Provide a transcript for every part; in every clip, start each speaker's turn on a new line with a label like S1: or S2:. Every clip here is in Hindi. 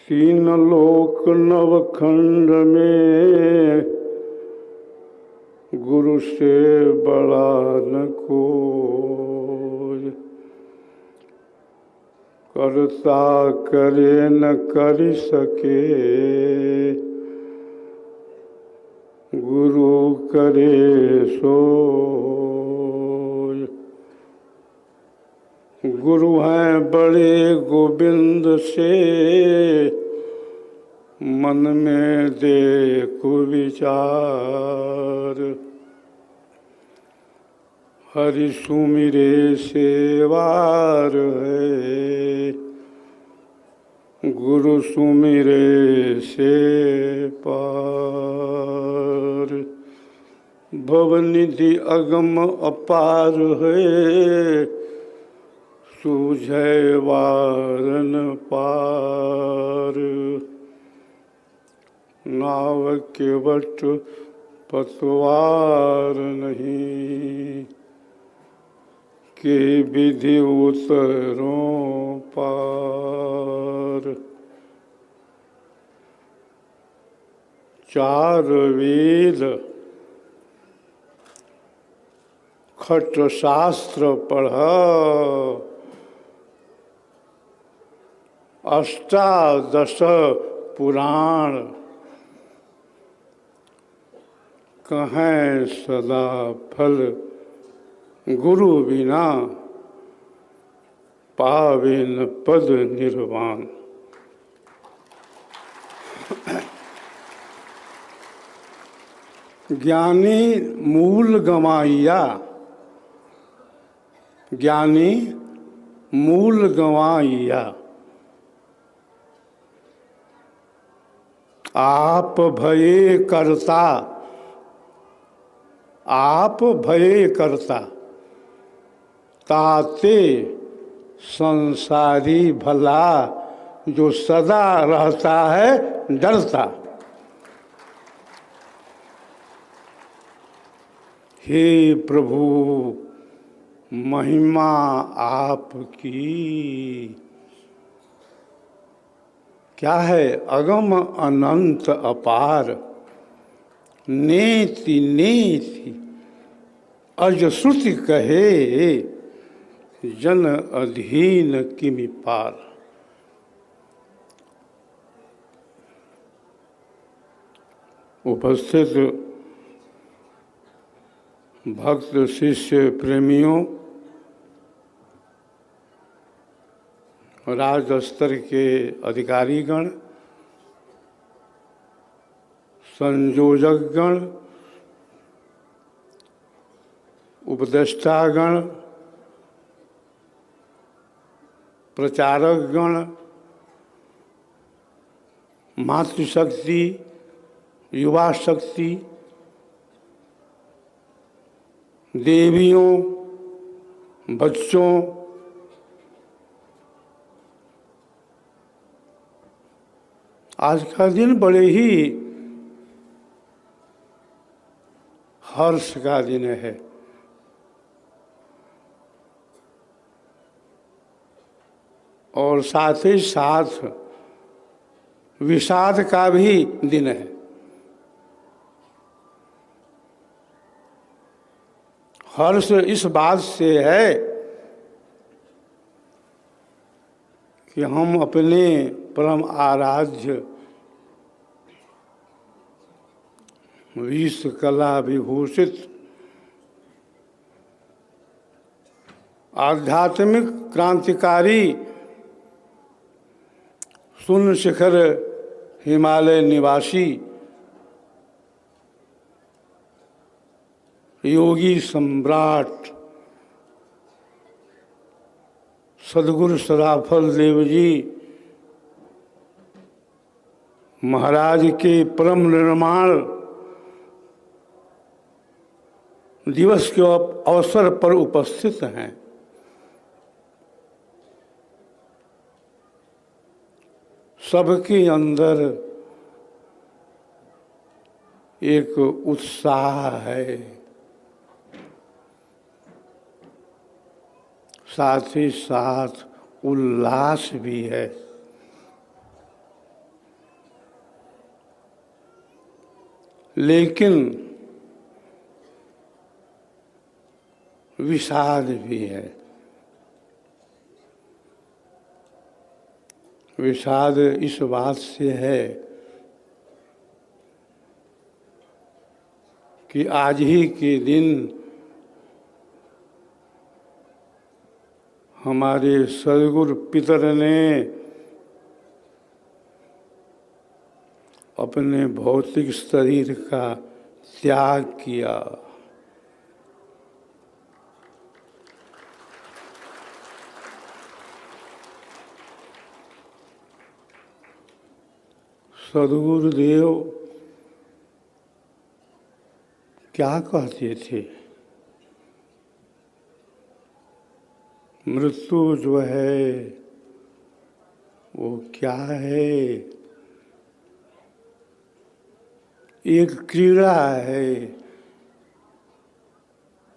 S1: तीन लोक नवखंड में गुरु से बड़ा न कोई। करता करे न कर सके, गुरु करे सोई। गुरु हैं बड़े गोविंद से, मन में देखो विचार। हरि सुमिरे सेवार है, गुरु सुमिरे से पार। भवनिधि अगम अपार है, सूझे वारन पार। नाव के वट पतवार नहीं, के विधि उतरों पार। चार वेद खट शास्त्र पढ़ा, अष्टादश पुराण कहें सदा फल। गुरु बिना पावे न पद निर्वाण। ज्ञानी मूल गंवाइया, ज्ञानी मूल गंवाइया। आप भये करता, आप भये करता। ताते संसारी भला, जो सदा रहता है डरता। हे प्रभु महिमा आपकी, क्या है अगम अनंत अपार। नेति नेति अजश्रुति कहे, जन अधीन किमि पार। उपस्थित भक्त शिष्य प्रेमियों, राज स्तर के अधिकारीगण, संयोजकगण, उपदेष्टागण, प्रचारकगण, मातृशक्ति, युवा शक्ति, देवियों, बच्चों, आज का दिन बड़े ही हर्ष का दिन है। और साथ ही साथ विषाद का भी दिन है। हर्ष इस बात से है कि हम अपने परम आराध्य विश्व कला विभूषित आध्यात्मिक क्रांतिकारी शून्य शिखर हिमालय निवासी योगी सम्राट सद्गुरु सदाफल देव जी महाराज के परम निर्माण दिवस के अवसर पर उपस्थित हैं। सबके अंदर एक उत्साह है, साथ ही साथ उल्लास भी है। लेकिन विषाद भी है। विषाद इस बात से है कि आज ही के दिन हमारे सदगुरु पितर ने अपने भौतिक शरीर का त्याग किया। सदगुरुदेव क्या कहते थे? मृत्यु जो है वो क्या है? एक क्रीड़ा है,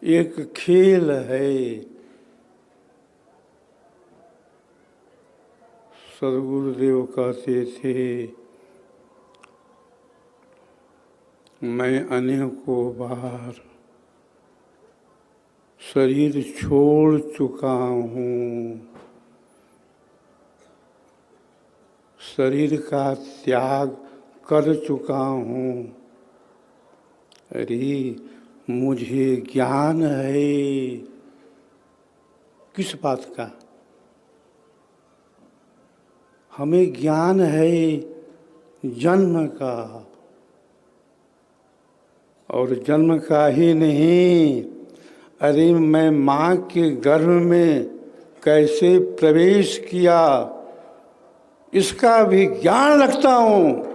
S1: एक खेल है। सदगुरुदेव कहते थे, मैं अनेकों बार शरीर छोड़ चुका हूँ, शरीर का त्याग कर चुका हूँ। अरे मुझे ज्ञान है। किस बात का? हमें ज्ञान है जन्म का, और जन्म का ही नहीं, अरे मैं माँ के गर्भ में कैसे प्रवेश किया इसका भी ज्ञान रखता हूँ।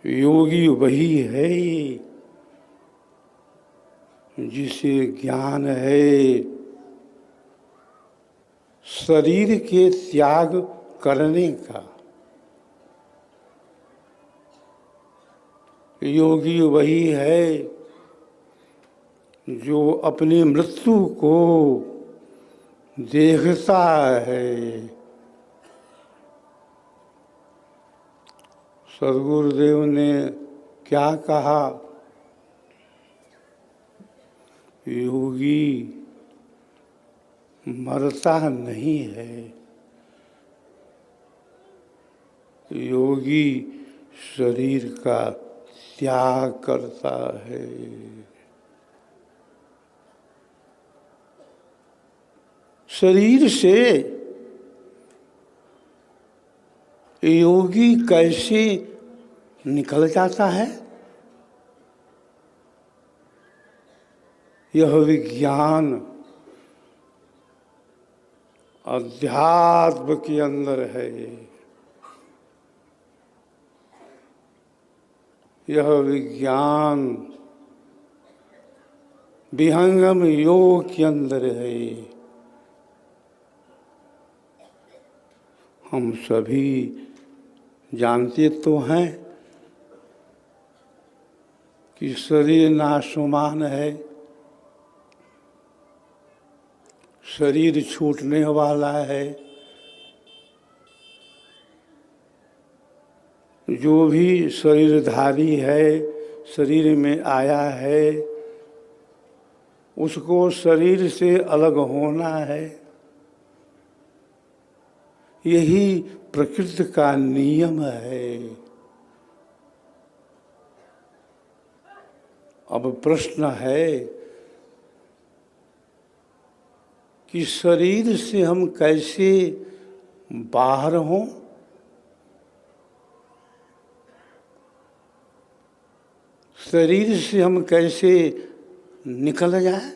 S1: योगी वही है जिसे ज्ञान है शरीर के त्याग करने का। योगी वही है जो अपनी मृत्यु को देखता है। सदगुरुदेव ने क्या कहा? योगी मरता नहीं है, योगी शरीर का त्याग करता है। शरीर से योगी कैसे निकल जाता है? यह विज्ञान अध्यात्म के अंदर है। यह विज्ञान विहंगम योग के अंदर है। हम सभी जानते तो हैं कि शरीर नाशवान है, शरीर छूटने वाला है। जो भी शरीरधारी है, शरीर में आया है, उसको शरीर से अलग होना है। यही प्रकृति का नियम है। अब प्रश्न है कि शरीर से हम कैसे बाहर हों? शरीर से हम कैसे निकल जाएं?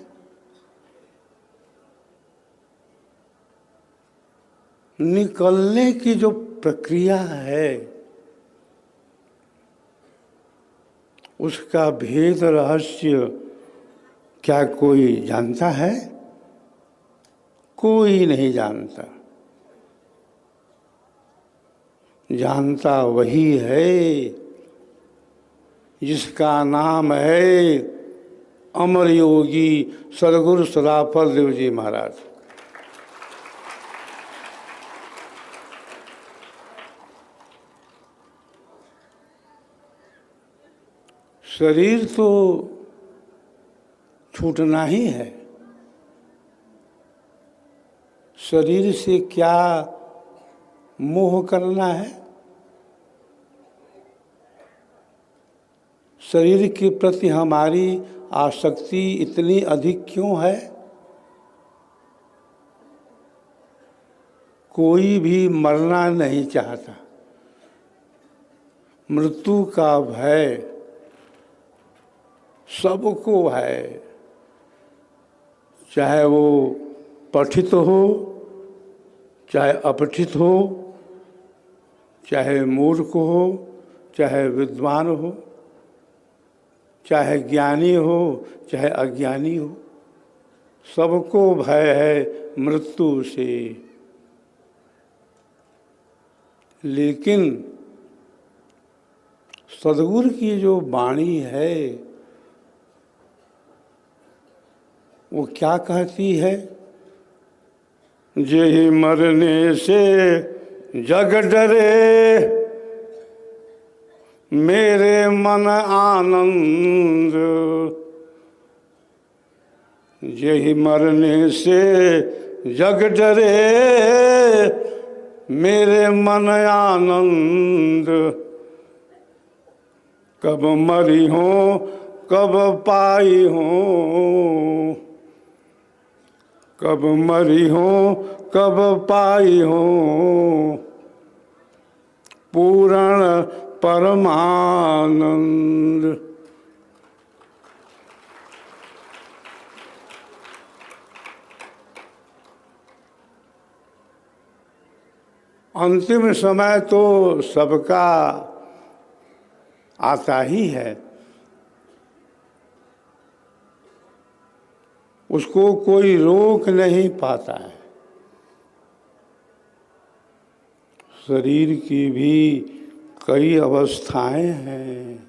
S1: निकलने की जो प्रक्रिया है उसका भेद रहस्य क्या कोई जानता है? कोई नहीं जानता। जानता वही है जिसका नाम है अमर योगी सदगुरु सदाफल देव जी महाराज। शरीर तो छूटना ही है। शरीर से क्या मोह करना है? शरीर के प्रति हमारी आसक्ति इतनी अधिक क्यों है? कोई भी मरना नहीं चाहता। मृत्यु का भय सबको है, चाहे वो पठित हो, चाहे अपठित हो, चाहे मूर्ख हो, चाहे विद्वान हो, चाहे ज्ञानी हो, चाहे अज्ञानी हो, सबको भय है मृत्यु से। लेकिन सद्गुरु की जो वाणी है वो क्या कहती है? जेहि मरने से जग डरे, मेरे मन आनंद। जेहि मरने से जग डरे, मेरे मन आनंद। कब मरी हो कब पाई हो, कब मरी हो कब पाई हो, पूर्ण परमानंद। अंतिम समय तो सबका आता ही है, उसको कोई रोक नहीं पाता है। शरीर की भी कई अवस्थाएं हैं।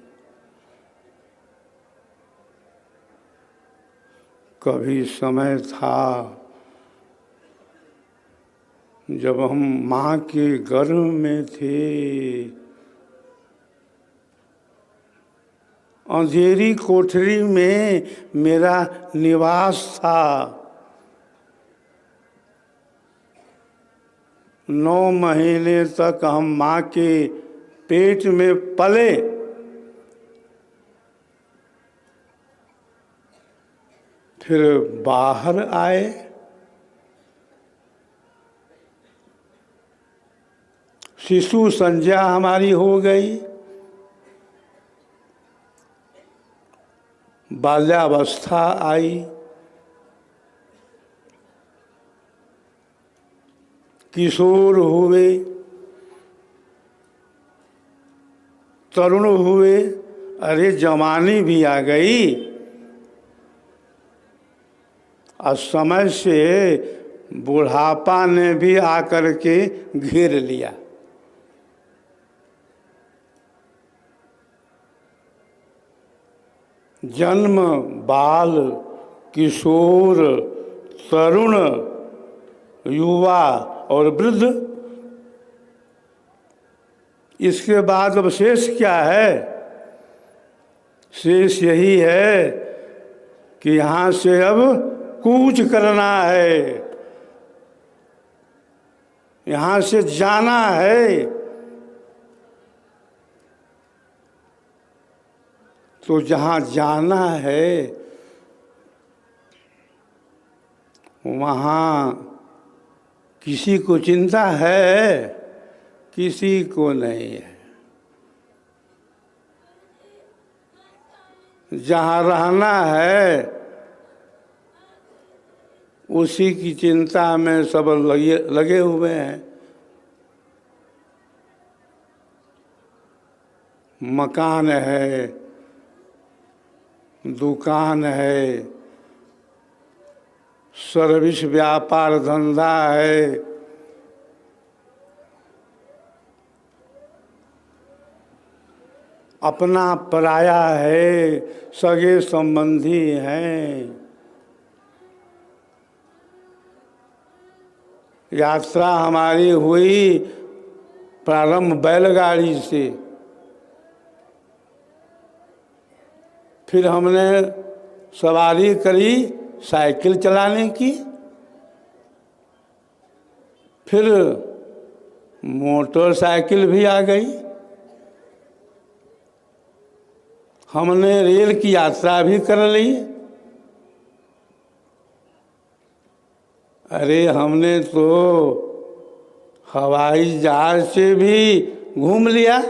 S1: कभी समय था जब हम माँ के गर्भ में थे, अंधेरी कोठरी में मेरा निवास था। 9 महीने तक हम माँ के पेट में पले। फिर बाहर आए। शिशु संज्ञा हमारी हो गई। बाल्यावस्था आई। किशोर हुए, तरुण हुए, अरे जवानी भी आ गई। और समय से बुढ़ापा ने भी आकर के घेर लिया। जन्म, बाल, किशोर, तरुण, युवा और वृद्ध, इसके बाद अब शेष क्या है? शेष यही है कि यहाँ से अब कूच करना है, यहाँ से जाना है। तो जहाँ जाना है वहाँ किसी को चिंता है? किसी को नहीं है। जहाँ रहना है उसी की चिंता में सब लगे हुए हैं। मकान है, दुकान है, सर्विस व्यापार धंधा है, अपना पराया है, सगे संबंधी हैं। यात्रा हमारी हुई प्रारंभ बैलगाड़ी से। फिर हमने सवारी करी साइकिल चलाने की, फिर मोटरसाइकिल भी आ गई। हमने रेल की यात्रा भी कर ली। अरे हमने तो हवाई जहाज से भी घूम लिया।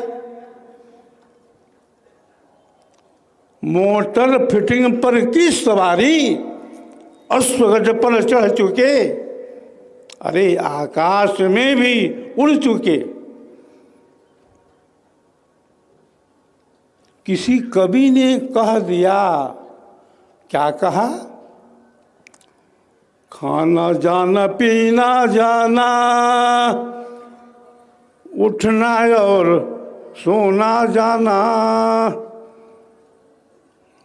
S1: मोटर फिटिंग पर की सवारी अश्वगज पर चढ़ चुके, अरे आकाश में भी उड़ चुके। किसी कवि ने कह दिया, क्या कहा? खाना जाना पीना जाना, उठना और सोना जाना,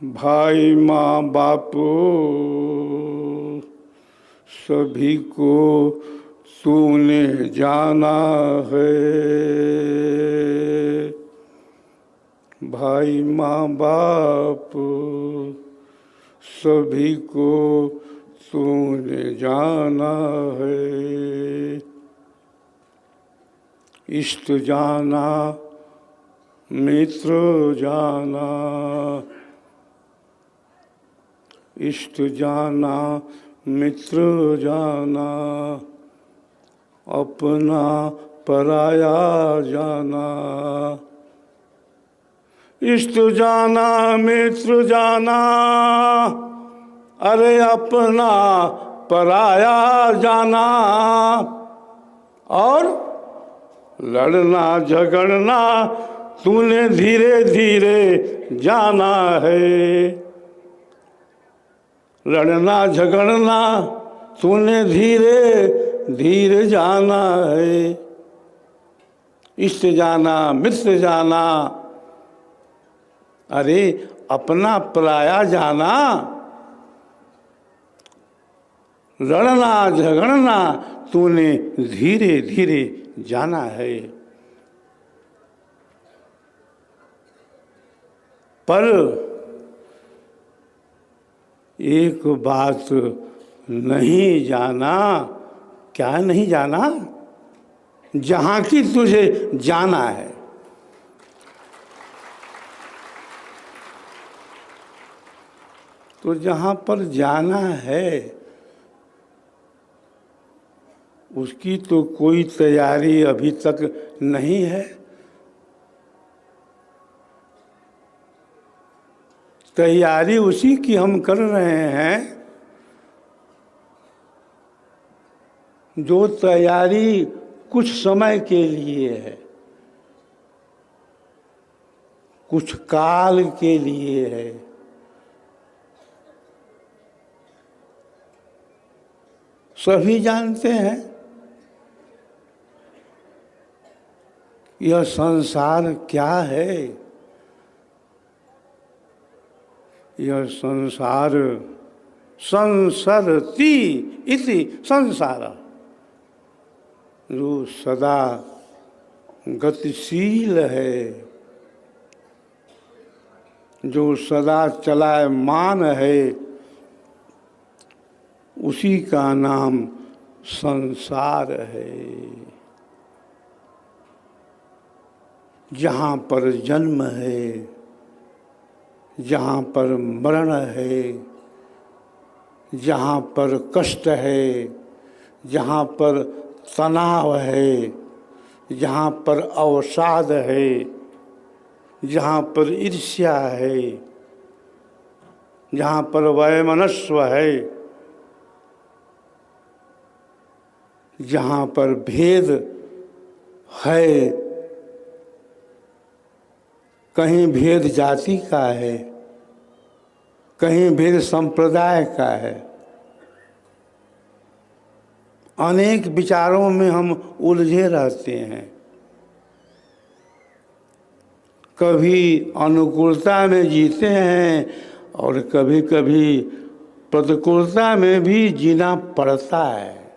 S1: भाई माँ बाप सभी को तूने जाना है। भाई माँ बाप सभी को तूने जाना है। इष्ट जाना मित्र जाना, इष्ट जाना मित्र जाना, अपना पराया जाना। इष्ट जाना मित्र जाना, अरे अपना पराया जाना। और लड़ना झगड़ना तूने धीरे धीरे जाना है। लड़ना झगड़ना तूने धीरे धीरे जाना है। इष्ट जाना मित्र जाना, अरे अपना पराया जाना। लड़ना झगड़ना तूने धीरे धीरे जाना है। पर एक बात नहीं जाना। क्या नहीं जाना? जहाँ की तुझे जाना है। तो जहाँ पर जाना है उसकी तो कोई तैयारी अभी तक नहीं है। तैयारी उसी की हम कर रहे हैं जो तैयारी कुछ समय के लिए है, कुछ काल के लिए है। सभी जानते हैं यह संसार क्या है। यह संसार संसरति इति संसार, जो सदा गतिशील है, जो सदा चलायमान है, उसी का नाम संसार है। जहाँ पर जन्म है, जहाँ पर मरण है, जहाँ पर कष्ट है, जहाँ पर तनाव है, जहाँ पर अवसाद है, जहाँ पर ईर्ष्या है, जहाँ पर वैमनस्व है, जहाँ पर भेद है, कहीं भेद जाति का है, कहीं भेद संप्रदाय का है। अनेक विचारों में हम उलझे रहते हैं। कभी अनुकूलता में जीते हैं और कभी कभी प्रतिकूलता में भी जीना पड़ता है।